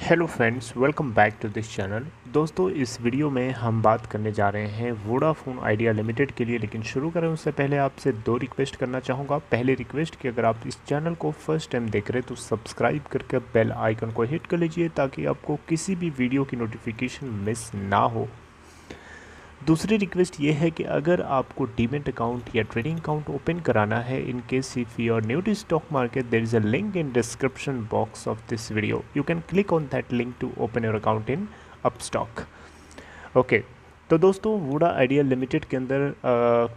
Hello friends, welcome back to this channel. दोस्तों, इस video में हम बात करने जा रहे हैं वोडाफोन आइडिया लिमिटेड के लिए। लेकिन शुरू करें उससे पहले आपसे दो रिक्वेस्ट करना चाहूँगा। पहले रिक्वेस्ट कि अगर आप इस चैनल को फर्स्ट टाइम देख रहे हैं तो सब्सक्राइब करके बेल आइकन को हिट कर लीजिए ताकि आपको किसी भी वीडियो की नोटिफिकेशन मिस ना हो। दूसरी रिक्वेस्ट ये है कि अगर आपको डीमैट अकाउंट या ट्रेडिंग अकाउंट ओपन कराना है, in case if you are new to stock market, there is a link in description box of this video. You can click on that link to open your account in Upstox. Okay, तो दोस्तों, Voda idea limited के अंदर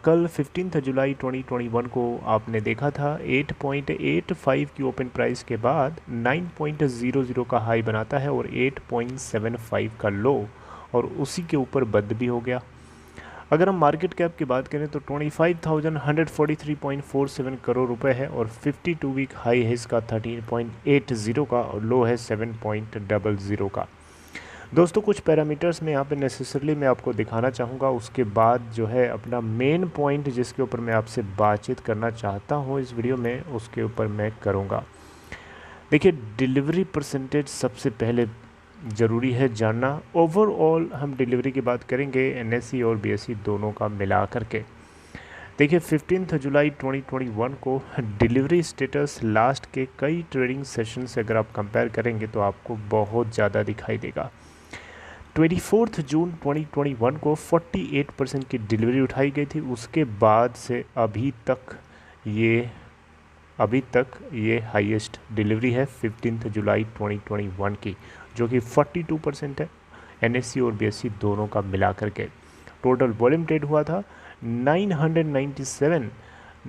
कल 15 जुलाई 2021 को आपने देखा था 8.85 की ओपन प्राइस के बाद 9.00 का हाई बनाता है और 8.75 का लो, और उसी के ऊपर बंद भी हो गया। अगर हम मार्केट कैप की बात करें तो 25,143.47 करोड़ रुपए है और 52 वीक हाई है इसका 13.80 का और लो है 7.00 का। दोस्तों, कुछ पैरामीटर्स में यहाँ पे नेसेसरली मैं आपको दिखाना चाहूँगा। उसके बाद जो है अपना मेन पॉइंट जिसके ऊपर मैं आपसे बातचीत करना चाहता हूँ इस वीडियो में, उसके ऊपर मैं करूँगा। देखिए, डिलीवरी परसेंटेज सबसे पहले ज़रूरी है जानना। ओवरऑल हम डिलीवरी की बात करेंगे एनएसई और बीएसई दोनों का मिला करके। देखिए, 15 जुलाई 2021 को डिलीवरी स्टेटस लास्ट के कई ट्रेडिंग सेशन से अगर आप कंपेयर करेंगे तो आपको बहुत ज़्यादा दिखाई देगा। 24 जून 2021 को 48% की डिलीवरी उठाई गई थी। उसके बाद से अभी तक ये हाईएस्ट डिलीवरी है 15 जुलाई 2021 की, जो कि 42% है एनएससी और बीएससी दोनों का मिला करके। टोटल वॉल्यूम ट्रेड हुआ था 997,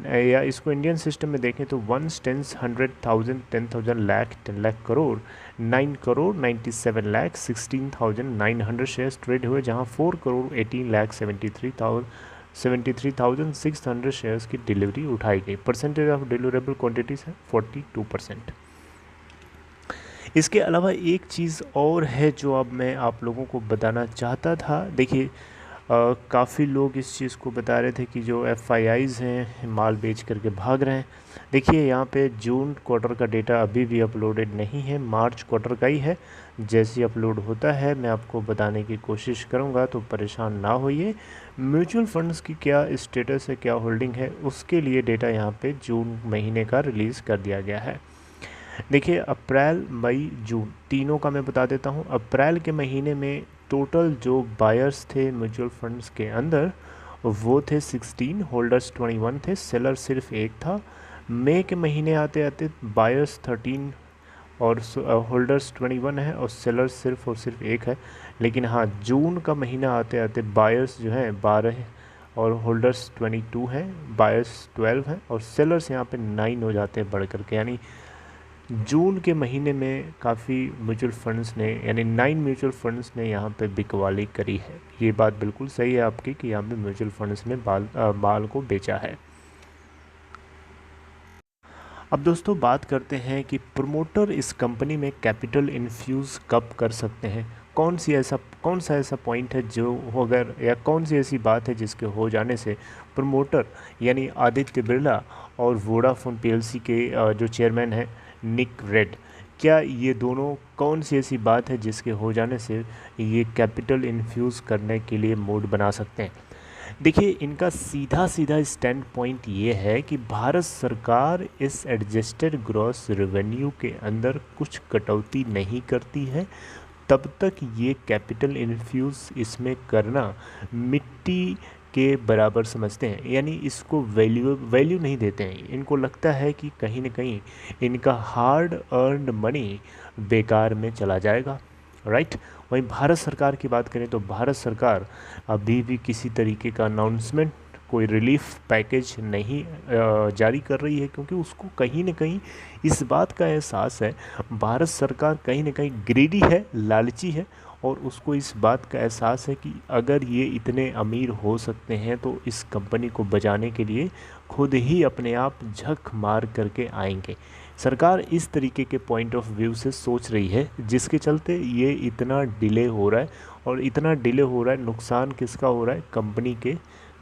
या इसको इंडियन सिस्टम में देखें तो 1 टेंस 100,000 10,000 लाख 10 लाख करोड़ 9 करोड़ 97 लाख 16,900 शेयर्स ट्रेड हुए, जहां 4 करोड़ 18 लाख 73,600 शेयर्स की डिलीवरी उठाई गई। परसेंटेज ऑफ डिलीवरेबल क्वांटिटीज है 42%। इसके अलावा एक चीज़ और है जो अब मैं आप लोगों को बताना चाहता था। देखिए, काफ़ी लोग इस चीज़ को बता रहे थे कि जो एफआईआईज़ हैं माल बेच करके भाग रहे हैं। देखिए, यहाँ पे जून क्वार्टर का डेटा अभी भी अपलोडेड नहीं है, मार्च क्वार्टर का ही है। जैसे ही अपलोड होता है मैं आपको बताने की कोशिश करूँगा, तो परेशान ना होइए। म्यूचुअल फंड्स की क्या स्टेटस है, क्या होल्डिंग है, उसके लिए डेटा यहाँ पे जून महीने का रिलीज़ कर दिया गया है। देखिए, अप्रैल मई जून तीनों का मैं बता देता हूँ। अप्रैल के महीने में टोटल जो बायर्स थे म्यूचुअल फंड्स के अंदर वो थे 16, होल्डर्स 21 थे, सेलर सिर्फ एक था। मई के महीने आते आते बायर्स 13 और होल्डर्स 21 है और सेलर सिर्फ और सिर्फ एक है। लेकिन हाँ, जून का महीना आते आते बायर्स जो हैं 12 और होल्डर्स 22 हैं, बायर्स 12 हैं और सेलर्स यहाँ पे 9 हो जाते हैं बढ़ करके। यानी जून के महीने में काफ़ी म्यूचुअल फंड्स ने, यानी 9 म्यूचुअल फंड्स ने यहाँ पे बिकवाली करी है। ये बात बिल्कुल सही है आपकी कि यहाँ पे म्यूचुअल फंड्स ने माल को बेचा है। अब दोस्तों, बात करते हैं कि प्रमोटर इस कंपनी में कैपिटल इन्फ्यूज़ कब कर सकते हैं। कौन सा ऐसा पॉइंट है जो अगर, या कौन सी ऐसी बात है जिसके हो जाने से प्रमोटर यानी आदित्य बिरला और वोडाफोन पीएलसी के जो चेयरमैन हैं निक रेड, क्या ये दोनों, कौन सी ऐसी बात है जिसके हो जाने से ये कैपिटल इन्फ्यूज़ करने के लिए मूड बना सकते हैं। देखिए, इनका सीधा स्टैंड पॉइंट ये है कि भारत सरकार इस एडजस्टेड ग्रॉस रेवेन्यू के अंदर कुछ कटौती नहीं करती है, तब तक ये कैपिटल इन्फ्यूज़ इसमें करना मिट्टी के बराबर समझते हैं। यानी इसको वैल्यू नहीं देते हैं। इनको लगता है कि कहीं ना कहीं इनका हार्ड अर्नड मनी बेकार में चला जाएगा, राइट। वहीं भारत सरकार की बात करें तो भारत सरकार अभी भी किसी तरीके का अनाउंसमेंट, कोई रिलीफ पैकेज नहीं जारी कर रही है, क्योंकि उसको कहीं ना कहीं इस बात का एहसास है, भारत सरकार कहीं ना कहीं ग्रीडी है, लालची है, और उसको इस बात का एहसास है कि अगर ये इतने अमीर हो सकते हैं तो इस कंपनी को बचाने के लिए खुद ही अपने आप झक मार करके आएंगे। सरकार इस तरीके के पॉइंट ऑफ व्यू से सोच रही है, जिसके चलते ये इतना डिले हो रहा है। और इतना डिले हो रहा है, नुकसान किसका हो रहा है,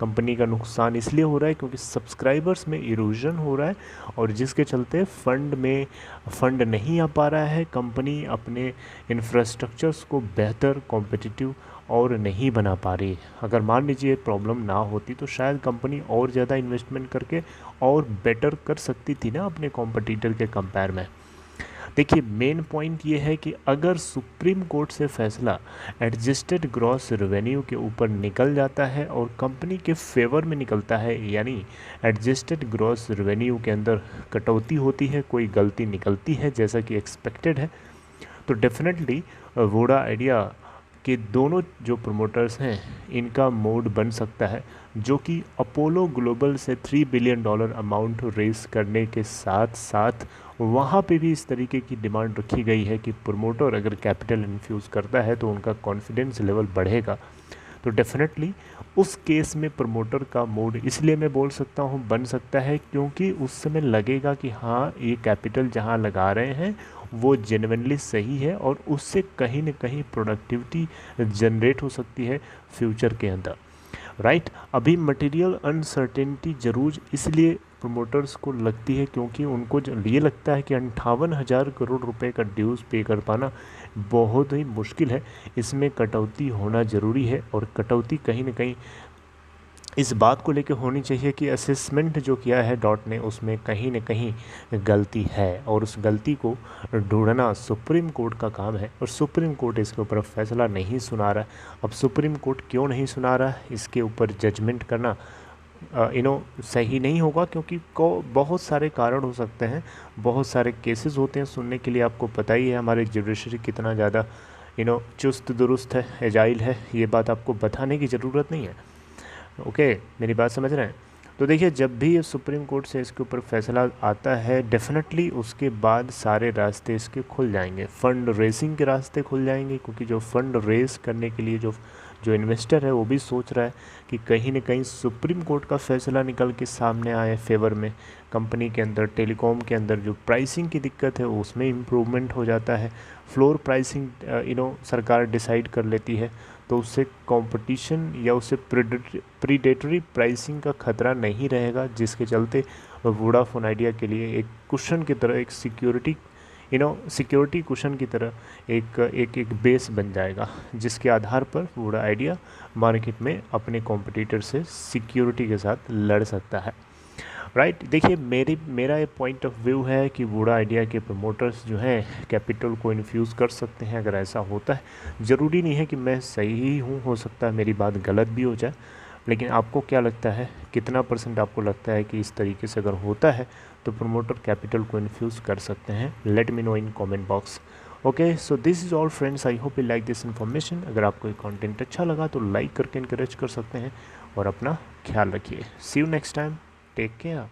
कंपनी का नुकसान इसलिए हो रहा है क्योंकि सब्सक्राइबर्स में इरोजन हो रहा है और जिसके चलते फंड नहीं आ पा रहा है। कंपनी अपने इंफ्रास्ट्रक्चर्स को बेहतर कॉम्पिटिटिव और नहीं बना पा रही। अगर मान लीजिए प्रॉब्लम ना होती तो शायद कंपनी और ज़्यादा इन्वेस्टमेंट करके और बेटर कर सकती थी ना अपने कॉम्पिटिटर के कंपेयर में। देखिए मेन पॉइंट ये है कि अगर सुप्रीम कोर्ट से फैसला एडजस्टेड ग्रॉस रेवेन्यू के ऊपर निकल जाता है और कंपनी के फेवर में निकलता है, यानी एडजस्टेड ग्रॉस रेवेन्यू के अंदर कटौती होती है, कोई गलती निकलती है जैसा कि एक्सपेक्टेड है, तो डेफिनेटली वोडा आइडिया के दोनों जो प्रमोटर्स हैं इनका मोड बन सकता है, जो कि अपोलो ग्लोबल से $3 बिलियन अमाउंट रेस करने के साथ साथ वहाँ पे भी इस तरीके की डिमांड रखी गई है कि प्रमोटर अगर कैपिटल इन्फ्यूज़ करता है तो उनका कॉन्फिडेंस लेवल बढ़ेगा। तो डेफिनेटली उस केस में प्रमोटर का मोड इसलिए मैं बोल सकता हूँ बन सकता है क्योंकि उस समय लगेगा कि हाँ ये कैपिटल जहाँ लगा रहे हैं वो जेन्युइनली सही है और उससे कहीं ना कहीं प्रोडक्टिविटी जनरेट हो सकती है फ्यूचर के अंदर, राइट। अभी मटेरियल अनसर्टेनिटी जरूर इसलिए प्रमोटर्स को लगती है क्योंकि उनको ये लगता है कि 58,000 करोड़ रुपए का ड्यूज़ पे कर पाना बहुत ही मुश्किल है, इसमें कटौती होना ज़रूरी है। और कटौती कहीं ना कहीं इस बात को लेकर होनी चाहिए कि असेसमेंट जो किया है डॉट ने उसमें कहीं ना कहीं गलती है और उस गलती को ढूंढना सुप्रीम कोर्ट का काम है और सुप्रीम कोर्ट इसके ऊपर फैसला नहीं सुना रहा है। अब सुप्रीम कोर्ट क्यों नहीं सुना रहा है इसके ऊपर जजमेंट करना सही नहीं होगा क्योंकि बहुत सारे कारण हो सकते हैं, बहुत सारे केसेस होते हैं सुनने के लिए। आपको पता ही है हमारे जुडिशरी कितना ज़्यादा चुस्त दुरुस्त है, एजाइल है, ये बात आपको बताने की ज़रूरत नहीं है। ओके मेरी बात समझ रहे हैं। तो देखिए जब भी ये सुप्रीम कोर्ट से इसके ऊपर फैसला आता है डेफिनेटली उसके बाद सारे रास्ते इसके खुल जाएंगे, फंड रेसिंग के रास्ते खुल जाएंगे क्योंकि जो फंड रेस करने के लिए जो इन्वेस्टर है वो भी सोच रहा है कि कहीं ना कहीं सुप्रीम कोर्ट का फैसला निकल के सामने आए फेवर में। कंपनी के अंदर टेलीकॉम के अंदर जो प्राइसिंग की दिक्कत है उसमें इम्प्रूवमेंट हो जाता है, फ्लोर प्राइसिंग सरकार डिसाइड कर लेती है तो उससे कंपटीशन या उससे प्रीडेटरी प्राइसिंग का खतरा नहीं रहेगा, जिसके चलते वोडाफोन आइडिया के लिए एक कुशन की तरह, एक सिक्योरिटी कुशन की तरह एक बेस बन जाएगा जिसके आधार पर वोडा आइडिया मार्केट में अपने कॉम्पिटिटर से सिक्योरिटी के साथ लड़ सकता है, राइट। देखिए मेरा ये पॉइंट ऑफ व्यू है कि वोडा आइडिया के प्रमोटर्स जो हैं कैपिटल को इन्फ्यूज़ कर सकते हैं अगर ऐसा होता है। ज़रूरी नहीं है कि मैं सही हूँ, हो सकता है मेरी बात गलत भी हो जाए, लेकिन आपको क्या लगता है, कितना % आपको लगता है कि इस तरीके से अगर होता है तो प्रमोटर कैपिटल को इन्फ्यूज़ कर सकते हैं? Let me know in comment box. Okay so this is all friends, I hope you like this information. अगर आपको ये कंटेंट अच्छा लगा तो लाइक करके इनकरेज कर सकते हैं और अपना ख्याल रखिए। See you next time, take care.